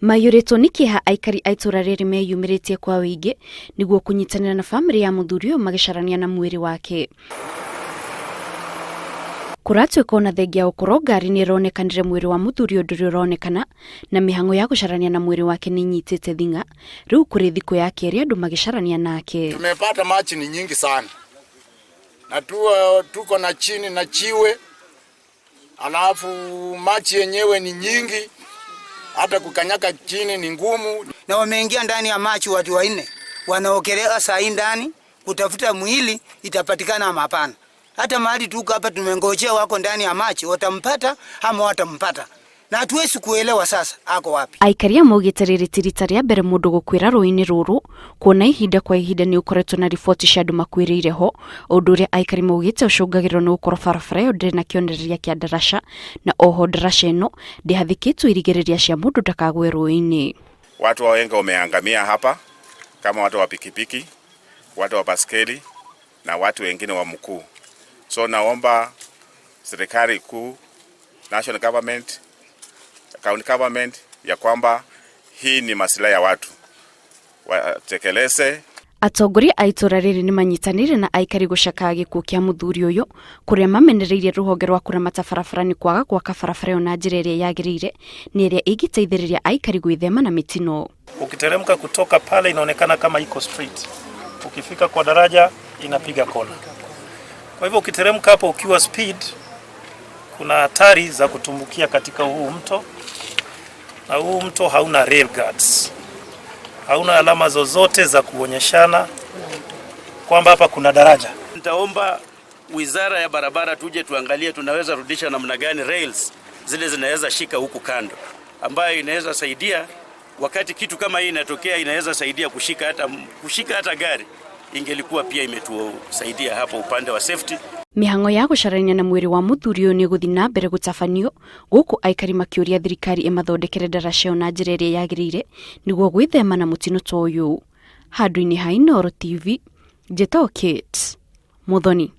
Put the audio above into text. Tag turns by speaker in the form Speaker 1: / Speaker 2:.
Speaker 1: Maiyuritwo ni Kieha Aikari a ituura riri meyumiritie kwa wingi niguo kunyitanira na family ya muthuri magicarania na mwiri wake. Kuratuika na thengia ukoro ngari ni ironekanire mwiri wa muthuri nduri uronekana na mihango ya gucarania na mwiri wake ni nyitite thinga. Riu kuri thiku ya keri andu magicarania nake.
Speaker 2: Tumepata machi ni nyingi sana. Na tuko na chini na chiwe. Alafu machi yenyewe ni nyingi. Hata kukanyaka chini ni ngumu.
Speaker 3: Na wameingia ndani ya machi watu wanne. Wanaokelea saa hii ndani kutafuta mwili itapatikana ama hapana. Hata mahali tuko hapa tumengojea wako ndani ya machi watampata ama watampata. Na hatuwezi kuelewa sasa ako wapi.
Speaker 1: Aikari maugite riri tirita ria mbere mundu gukwira ruui-ini ruru kuona ihinda kwa ihinda ni ukoretwo na riboti cia andu makwiriire ho undu uria Aikari maugite ucungagirwo ni gukora barabara yo ndiri na kionereria kia ndaraca na oho ndaraca ino ndihathikitwo irigiriria cia mundu ndakagwe ruui-ini.
Speaker 4: Watu wengi wameangamia hapa kama watu wa pikipiki, watu wa baskeli na watu wengine wa mkuu. So naomba serikali kuu, national government, county government ya kwamba hii ni maslahi ya watu watekeleze.
Speaker 1: Atongoria a ituura riri ni manyitanire na Aikari gucaka gikuu kia muthuri uyu kuria mamenereirie ruhonge rwa kuramata barabara ni kwaga gwaka barabara yo na njira iria yagirire ni iria igiteithiriria Aikari gwithema na mitino.
Speaker 5: Ukiteremka kutoka pale inaonekana kama iko street. Ukifika kwa daraja inapiga kona. Kwa hivyo ukiteremka hapo ukiwa speed kuna hatari za kutumbukia katika huu mto. Na huu mto hauna rail guards. Hauna alama zozote za kuonyeshana kwamba hapa kuna daraja.
Speaker 6: Nitaomba wizara ya barabara tuje tuangalie tunaweza rudisha namna gani rails zile zinaweza shika huku kando, ambayo inaweza saidia wakati kitu kama hii inatokea, inaweza saidia kushika hata gari. Ingelikuwa pia imetusaidia hapo upande wa safety.
Speaker 1: Mihango ya gucarania na mwiri wa muthuri uyu ni guthina mbere gutafanio guku Aikari makiuria thirikari imathondekere ndaraca na njira iria yagirire niguo gwithema na mutino to uyu. Handu-ini ha Inooro TV, Jetao Kate, Muthoni.